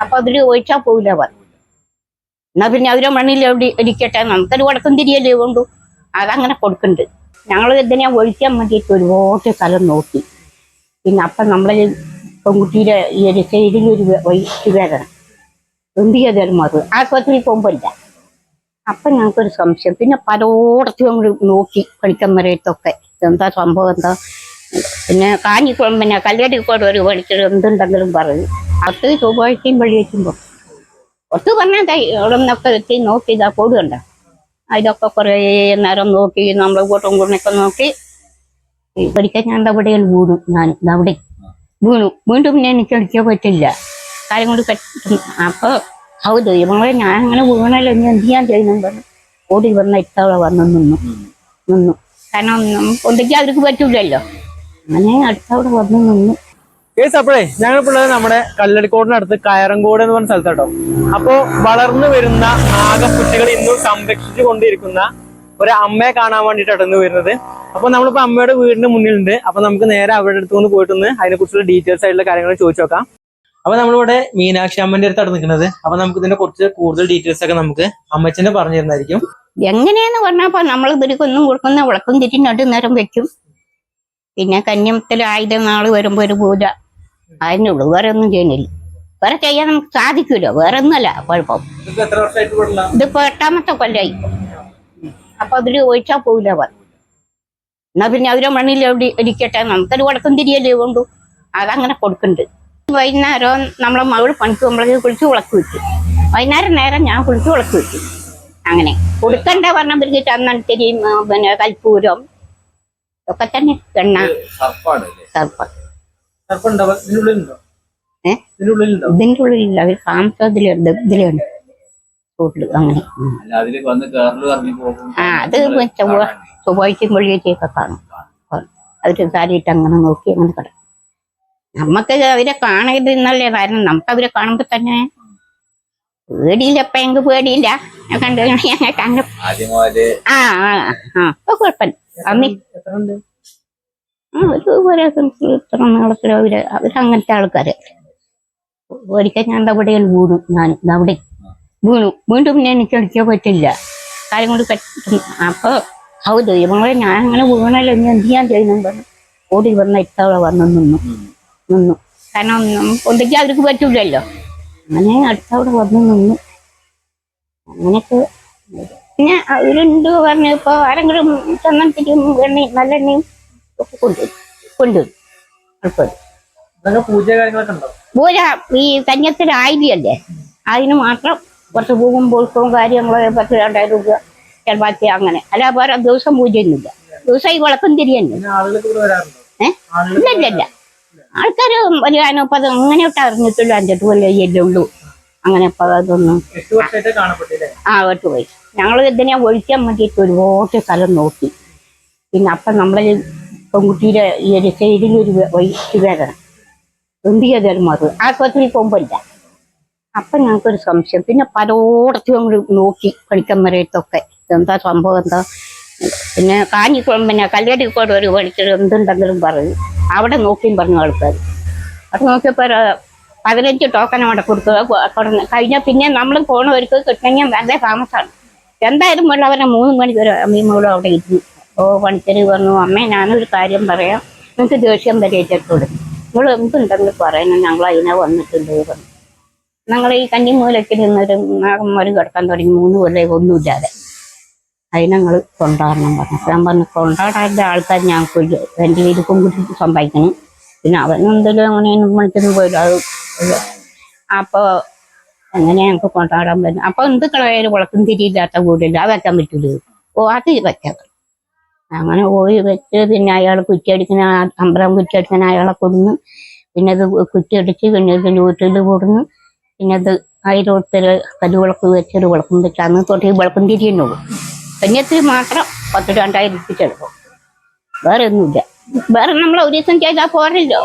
അപ്പൊ അതില് ഒഴിച്ചാൽ പോവില്ല പറഞ്ഞു. എന്നാ പിന്നെ അവരെ മണ്ണിൽ എവിടെ ഇരിക്കട്ടെ, നമുക്കൊരു വടക്കം തിരിയല്ലേ കൊണ്ടു അതങ്ങനെ കൊടുക്കുന്നുണ്ട്. ഞങ്ങൾ ഇതിനെ ഒഴിക്കാൻ വേണ്ടിയിട്ട് ഒരുപാട് സ്ഥലം നോക്കി. പിന്നെ അപ്പം നമ്മളെ പെൺകുട്ടിയുടെ ഈ ഒരു സൈഡിലൊരു വയറ്റ് വേദന എന്ത് ചെയ്താലും മാറും. ആശുപത്രിയിൽ പോകുമ്പോൾ ഇല്ല. അപ്പം ഞങ്ങൾക്കൊരു സംശയം. പിന്നെ പലയിടത്തും ഞങ്ങൾ നോക്കി പഠിക്കാൻ വരത്തൊക്കെ എന്താ സംഭവം എന്താ. പിന്നെ പിന്നെ കല്യാണിക്കോട് ഒരു പഠിച്ചത് എന്തുണ്ടെങ്കിലും പറയും. അത് ചൊവ്വാഴ്ചയും വെള്ളിയാഴ്ചയും ഒത്തു പറഞ്ഞാൽ ഇവിടെ നിന്നൊക്കെ എത്തി നോക്കി ഇതാ കൂടുകണ്ട. അതിലൊക്കെ കുറേ നേരം നോക്കി നമ്മൾ കൂട്ടും കൂടിനൊക്കെ നോക്കി പഠിക്കാൻ ഞാൻ അവിടെ വീണു. ഞാൻ അവിടെ വീണ്ടും പിന്നെ എനിക്ക് അടിക്കാൻ പറ്റില്ല, കാര്യം കൊണ്ട് പറ്റും. അപ്പോൾ ഹൗത് ഇവങ്ങളെ ഞാൻ അങ്ങനെ വീണല്ലോ, ഇനി എന്ത് ചെയ്യാൻ ചെയ്യുന്നു പറഞ്ഞു ഓടി വന്ന ഇത്തവണ വന്ന് നിന്നു. കാരണം ഒന്നെങ്കിൽ അവർക്ക് പറ്റൂലല്ലോ, അങ്ങനെ അടുത്തവിടെ വന്ന് നിന്നു. അപ്പോഴേ ഞങ്ങളിപ്പുള്ളത് നമ്മുടെ കല്ലടിക്കോടിനടുത്ത് കയറങ്കോട് എന്ന് പറഞ്ഞ സ്ഥലത്താട്ടോ. അപ്പോ വളർന്നു വരുന്ന നാഗക്കുട്ടികൾ ഇന്നും സംരക്ഷിച്ചു കൊണ്ടിരിക്കുന്ന ഒരു അമ്മയെ കാണാൻ വേണ്ടിയിട്ടാണ് ഇന്ന് വരുന്നത്. അപ്പൊ നമ്മളിപ്പോ അമ്മയുടെ വീടിന്റെ മുന്നിലുണ്ട്. അപ്പൊ നമുക്ക് നേരെ അവരുടെ അടുത്ത് നിന്ന് പോയിട്ടൊന്ന് അതിനെ കുറിച്ചുള്ള ഡീറ്റെയിൽസ് ആയിട്ടുള്ള കാര്യങ്ങൾ ചോദിച്ചു നോക്കാം. അപ്പൊ നമ്മളിവിടെ മീനാക്ഷി അമ്മന്റെ അടുത്താണ് നിൽക്കുന്നത്. അപ്പൊ നമുക്ക് ഇതിന്റെ കുറച്ച് കൂടുതൽ ഡീറ്റെയിൽസ് ഒക്കെ നമുക്ക് അമ്മച്ചനെ പറഞ്ഞു തരുന്നതായിരിക്കും. എങ്ങനെയാന്ന് പറഞ്ഞപ്പോ നമ്മൾ ഇവർക്കൊന്നും കൊടുക്കുന്ന വിളക്കും തിരി നേരം വെക്കും. പിന്നെ കന്യമത്തിൽ ആയുധം നാള് വരുമ്പോ ഒരു പൂജ അതിനുള്ളൂ, വേറെ ഒന്നും ചെയ്യുന്നില്ല. വേറെ ചെയ്യാൻ നമുക്ക് സാധിക്കൂലോ, വേറെ ഒന്നുമല്ല കുഴപ്പം. ഇതിപ്പോ 8ാമത്തെ കൊല്ലായി. അപ്പൊ അതില് ഒഴിച്ചാൽ പോവില്ല പറഞ്ഞു. എന്നാ പിന്നെ അവരെ മണ്ണിൽ എവിടെ ഇരിക്കട്ടെ, നമുക്കൊരു വടക്കം തിരിയല്ലേ കൊണ്ടു അതങ്ങനെ കൊടുക്കുന്നുണ്ട്. വൈകുന്നേരം നമ്മളെ മകൾ പണിക്ക് നമ്മളെ കുളിച്ച് വിളക്ക് വെക്കും. വൈകുന്നേരം നേരം ഞാൻ കുളിച്ച് വിളക്ക് വെക്കും. അങ്ങനെ കൊടുക്കണ്ട പറഞ്ഞവർക്ക് ചന്ദനത്തിരി പിന്നെ കൽപ്പൂരം ഒക്കെ തന്നെ. എണ്ണ ഇതിന്റെ ഉള്ളിലില്ല, അവർ താമസത്തിലുണ്ട് ഇതിലുണ്ട് റോട്ടില്. അങ്ങനെ അത് ചൊവ്വാഴ്ചയും വെള്ളിയാഴ്ചയൊക്കെ കാണും. അവര് സാരിയിട്ട് അങ്ങനെ നോക്കി അങ്ങനെ കിടക്കും. നമ്മക്ക് അവരെ കാണരുതെന്നല്ലേ, കാരണം നമുക്ക് അവരെ കാണുമ്പോ തന്നെ പേടിയില്ല. എപ്പ എങ്ക് പേടിയില്ല കണ്ടു ഞങ്ങൾക്ക് അങ്ങനെ. ഇപ്പൊ കുഴപ്പമില്ല. നീളത്തിലോ അവരങ്ങനത്തെ ആൾക്കാര്. ഒരിക്കൽ ഞാൻ അവിടെയാണ് വീണു. ഞാൻ അവിടെ വീണ്ടും പിന്നെ എനിക്ക് അടിക്കാൻ പറ്റില്ല, കാര്യം കൊണ്ട് പറ്റും. അപ്പൊ ഹൗത് ഇവങ്ങളെ ഞാൻ അങ്ങനെ വീണല്ലോ, ഇനി എന്ത് ചെയ്യാൻ ചെയ്യുന്നു പറഞ്ഞു ഓടി വന്ന ഇത്തവണ വന്ന് നിന്നു. കാരണം ഒന്നെങ്കിൽ അവർക്ക് പറ്റൂലല്ലോ, അങ്ങനെ അടുത്തവിടെ വന്ന് നിന്നു. അങ്ങനെയൊക്കെ പിന്നെ അവരുണ്ട് പറഞ്ഞു. ഇപ്പൊ ആരെങ്കിലും ചന്ദനത്തിരിയും എണ്ണയും നല്ലെണ്ണയും ഒക്കെ കൊണ്ടുവരും. പൂജ ഈ കന്യത്തിൽ ആയിരല്ലേ, അതിന് മാത്രം കുറച്ച് പൂവും പൂക്കവും കാര്യങ്ങളോ 10,000-2000 രൂപ ചെലവാക്കി അങ്ങനെ. അല്ല വേറെ ദിവസം പൂജയൊന്നുമില്ല. ദിവസം ഈ വിളക്കും തിരിയന്നെ. ഇല്ല ആൾക്കാര് വരികാനോ അപ്പൊ അത് അങ്ങനെയൊട്ട് അറിഞ്ഞിട്ടുള്ളൂ. 5-8 കൊല്ലം ഉള്ളൂ. അങ്ങനെ ഇപ്പൊ അതൊന്നും 8 പോയി. ഞങ്ങൾ ഇതിനെ ഒഴിക്കാൻ വേണ്ടിയിട്ട് ഒരുപാട് സ്ഥലം നോക്കി. പിന്നെ അപ്പം നമ്മളെ പെൺകുട്ടിയുടെ ഈ ഒരു സൈഡിലൊരു വയറ്റ് വേദന എന്ത് ചെയ്താലും മാറും. ആശുപത്രിയിൽ പോകുമ്പോൾ ഇല്ല. അപ്പം ഞങ്ങൾക്കൊരു സംശയം. പിന്നെ പലയിടത്തും ഞങ്ങൾ നോക്കി പഠിക്കാൻ വരത്തൊക്കെ എന്താ സംഭവം എന്താ. പിന്നെ പിന്നെ കല്യാണിക്കോട് ഒരു പഠിച്ചത് എന്തുണ്ടെങ്കിലും പറയും. അവിടെ നോക്കിയും പറഞ്ഞു ആൾക്കാർ. അവിടെ നോക്കിയപ്പോൾ 15 ടോക്കൺ അവിടെ കൊടുത്തു. കഴിഞ്ഞാൽ പിന്നെ നമ്മൾ പോണവർക്ക് കിട്ടണമെങ്കിൽ നല്ല താമസമാണ്. എന്തായാലും വേണ്ട അവരെ 3 മണിക്ക് വരെ അമ്മീമ്മകളും അവിടെ ഇരുന്നു. പണിക്കര് പറഞ്ഞു, അമ്മേ ഞാനൊരു കാര്യം പറയാം, നിങ്ങൾക്ക് ദേഷ്യം വരേറ്റോട് നിങ്ങൾ എന്തുണ്ടെങ്കിൽ പറയണം, ഞങ്ങൾ അതിനെ വന്നിട്ടുണ്ട് പറഞ്ഞു. ഞങ്ങൾ ഈ കന്നിമൂലൊക്കെ നിന്നൊരു നാഗന്മാർ കിടക്കാൻ തുടങ്ങി 3 കൊല്ലം ഒന്നുമില്ലാതെ. അതിന് ഞങ്ങൾ കൊണ്ടാടണം പറഞ്ഞു. ഞാൻ പറഞ്ഞു കൊണ്ടാടാൻ്റെ ആൾക്കാർ ഞങ്ങൾക്കില്ല, എൻ്റെ വീട് പെൺകുട്ടി സമ്പാദിക്കണം. പിന്നെ അവനെന്തെങ്കിലും അങ്ങനെ മണിക്കൊന്നും പോയില്ല. അത് അപ്പോൾ അങ്ങനെ ഞങ്ങൾക്ക് കൊണ്ടാടാൻ പറ്റും. അപ്പോൾ എന്ത് കളയാലും വിളക്കും തിരിയില്ലാത്ത വീടില്ല, അത് വെക്കാൻ പറ്റൂല. അത് വെക്കാം. അങ്ങനെ പോയി വെച്ച് പിന്നെ അയാൾ കുറ്റിയടിക്കുന്ന അമ്പലം കുറ്റിയടിക്കുന്ന അയാളെ കൊടുന്ന് പിന്നെ അത് കുറ്റിയടിച്ച് പിന്നെ ഇതിൻ്റെ വീട്ടിൽ കൊടുന്ന് പിന്നെ അത് അതിലൊരുത്തർ കല്ലുവിളക്ക് വെച്ചൊരു വിളക്കും വെച്ച് അന്ന് തൊട്ട് ഈ വിളക്കും തിരിയുന്നുള്ളൂ. കന്യത്തിൽ മാത്രം 10,000-2000 ചെലപ്പം, വേറെ ഒന്നുമില്ല. വേറെ നമ്മൾ ഒരു ദിവസം ചെയ്താൽ പോരല്ലോ.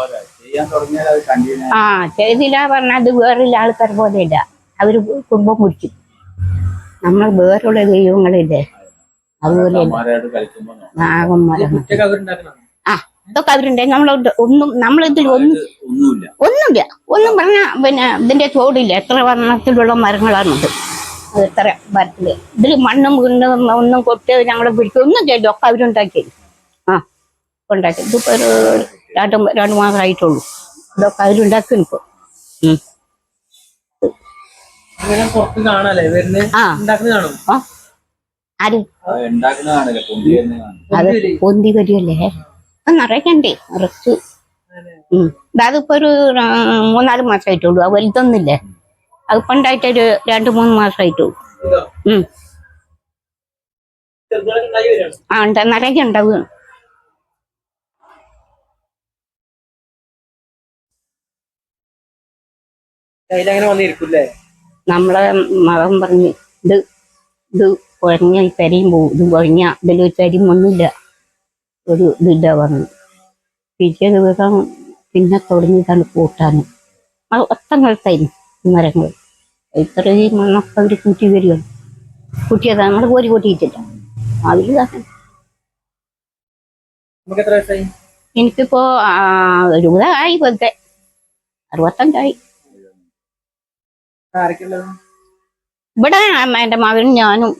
ചെയ്തില്ല പറഞ്ഞാൽ അത് വേറെയുള്ള ആൾക്കാർ പോലെയില്ല. അവര് കുടുംബം കുടിക്കും. നമ്മൾ വേറുള്ള ദൈവങ്ങളില്ലേ അതുപോലെ നാഗന്മാരാണ്. ഇതൊക്കെ അവരുണ്ടായി. നമ്മളിതിൽ ഒന്നുമില്ല. ഒന്നും പറഞ്ഞാൽ പിന്നെ ഇതിന്റെ ചോടില്ല. എത്ര വർണ്ണത്തിലുള്ള മരങ്ങളാണത്. അത് എത്ര മരത്തില് ഇതിൽ മണ്ണും വീണ്ടും ഒന്നും കൊട്ട് ഞങ്ങളെ പിടിക്കും ഒന്നും ചെയ്തു. ഒക്കെ അവരുണ്ടാക്കി. ഉണ്ടാക്കി. ഇതിപ്പോ ഒരു രണ്ട് മാസമായിട്ടുള്ളൂ. ഇതൊക്കെ അവരുണ്ടാക്കി ഇപ്പൊ. ആര് അത് പൊന്തി വരികയല്ലേ. നിറയ്ക്കണ്ടേ നിറച്ച്. അതിപ്പോ ഒരു 3-4 മാസമായിട്ടുള്ളൂ. അത് വലുതൊന്നില്ലേ. അതിപ്പോ ഉണ്ടായിട്ടൊരു 2-3 മാസമായിട്ടുള്ളൂ. നിറയ്ക്ക ഉണ്ടാവുക. നമ്മളെ മകൻ പറഞ്ഞു ഇത് കുഴഞ്ഞ കരിയും പോവും. ഇത് കുഴഞ്ഞ ഇതിലൊരു കരിമൊന്നുമില്ല. ഒരു ഇതില്ല പറഞ്ഞു. പിറ്റേ ദിവസം പിന്നെ തുടങ്ങിയിട്ടാണ് കൂട്ടാൻ. അത് ഒത്തങ്ങളത്തായിരുന്നു മരങ്ങൾ. ഇത്രയും മണ്ണൊക്കെ അവർ കൂട്ടി വരികയാണ്. കൂട്ടിയതാണ്. നമ്മൾ കോരി കൂട്ടിയിട്ടില്ല. അതിൽ എനിക്കിപ്പോ 70 പോലത്തെ 65. ഇവിടെ എന്റെ മകനും ഞാനും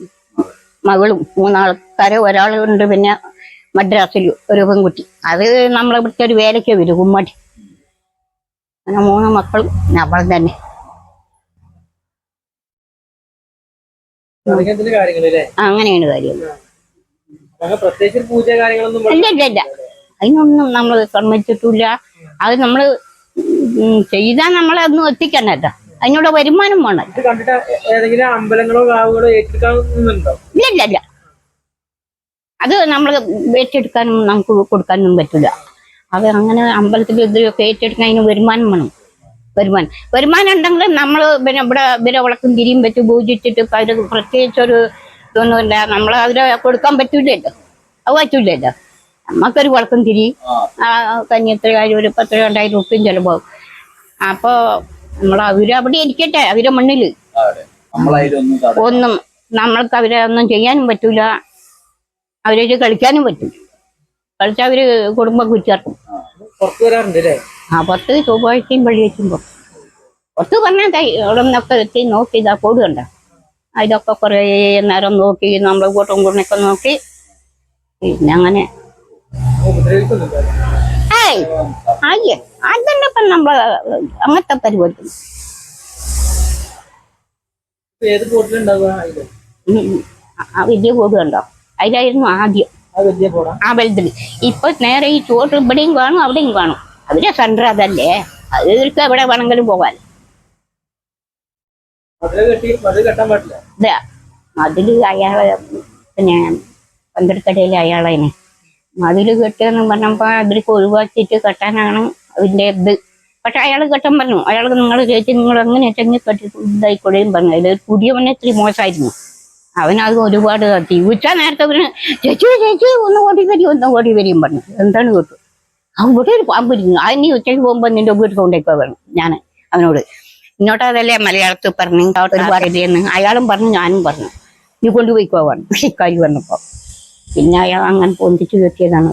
മകളും 3 ആൾക്കാര്. ഒരാളുണ്ട് പിന്നെ മദ്രാസിൽ ഒരു പെൺകുട്ടി. അത് നമ്മളെ ഇവിടുത്തെ ഒരു വേലയ്ക്ക് വരും കുമ്മടി. അങ്ങനെ 3 മക്കളും നമ്മൾ തന്നെ. അങ്ങനെയാണ് കാര്യം. ഇല്ല അതിനൊന്നും നമ്മൾ സമ്മതിച്ചിട്ടില്ല. അത് നമ്മള് ചെയ്താൽ നമ്മളെ ഒന്നും എത്തിക്കണ്ടല്ലോ. അതിനോട് വരുമാനം വേണം. ഇല്ല അത് നമ്മൾ ഏറ്റെടുക്കാനും നമുക്ക് കൊടുക്കാനൊന്നും പറ്റില്ല. അത് അങ്ങനെ അമ്പലത്തിൽ ഇതിലൊക്കെ ഏറ്റെടുക്കാൻ അതിന് വരുമാനം വേണം. വരുമാനം ഉണ്ടെങ്കിൽ നമ്മൾ പിന്നെ ഇവിടെ വിളക്കും തിരിയും വെച്ച് പൂജിച്ചിട്ട് ഇപ്പം അതിന് പ്രത്യേകിച്ചൊരു ഇതൊന്നുമില്ല. നമ്മൾ അതിന് കൊടുക്കാൻ പറ്റൂലല്ലോ. അത് പറ്റൂലല്ലോ. നമുക്കൊരു വിളക്കും തിരി കഞ്ഞി എത്ര കാര്യം ഒരു 10,000-20,000 റുപ്യയും ചിലപ്പോൾ. അപ്പൊ അവരവിടെ ഇരിക്കട്ടെ. അവരെ മണ്ണില് ഒന്നും നമ്മൾക്ക് അവരെ ഒന്നും ചെയ്യാനും പറ്റൂല. അവരേക്ക് കളിക്കാനും പറ്റൂല. കളിച്ചാൽ അവര് കുടുംബം കുറ്റിയാർക്കും. പുറത്ത് ചൊവ്വാഴ്ചയും വെള്ളിയാഴ്ചയും പുറത്ത് പറഞ്ഞാൽ അവിടെ നിന്നൊക്കെ എത്തി നോക്കി ഇതാ കൂടുകണ്ട. അതിലൊക്കെ കുറേ നേരം നോക്കി നമ്മൾ കൂട്ടും കൂടിനൊക്കെ നോക്കി പിന്നെ അങ്ങനെ അതന്നെ ഇപ്പം നമ്മള് അങ്ങനത്തെ പരിപാടി. വലിയ കൂട് കണ്ടോ? അതിലായിരുന്നു ആദ്യം ആ വലുതിൽ. ഇപ്പൊ നേരെ ഈ ചോട്ട് ഇവിടെയും കാണും അവിടെയും കാണും. അതിന്റെ സെന്റർ അതല്ലേ. അതിലേക്ക് എവിടെ വേണമെങ്കിലും പോകാൻ. അതില് അയാളെ പിന്നെ പന്തടിക്കടയിലെ അയാളതിനെ മതില് കെട്ടുകയെന്ന് പറഞ്ഞപ്പോ അതിലേക്ക് ഒഴിവാക്കിയിട്ട് കെട്ടാനാണ് അതിന്റെ ഇത്. പക്ഷെ അയാൾ കെട്ടാൻ പറഞ്ഞു. അയാൾക്ക് നിങ്ങൾ ചേച്ചി നിങ്ങൾ എങ്ങനെ ചെങ്ങി കെട്ടി ഇതായിക്കൊള്ളുകയും പറഞ്ഞു. അതിൽ പുതിയവനെ ഇത്തിരി മോശമായിരുന്നു. അവനത് ഒരുപാട് കത്തി. ഉച്ച നേരത്തെ അവന് ചേച്ചി ഒന്ന് ഓടി വരികയും പറഞ്ഞു. എന്താണ് കേട്ടു? അവിടെ ഒരു പാമ്പ് ഇരിക്കുന്നു. അതിന് ഉച്ചയ്ക്ക് പോകുമ്പോ നിന്റെ വീട്ടിൽ കൊണ്ടേക്കോ വേണം. ഞാൻ അവനോട് ഇങ്ങോട്ട് അതല്ലേ മലയാളത്തിൽ പറഞ്ഞു ഒരുപാട് എന്ന് അയാളും പറഞ്ഞു ഞാനും പറഞ്ഞു. നീ കൊണ്ടുപോയിക്കോ പറഞ്ഞു. ഇക്കാര്യം പറഞ്ഞപ്പോ പിന്നെ അയാൾ അങ്ങനെ പൊന്തിച്ച് കെട്ടിയതാണ്.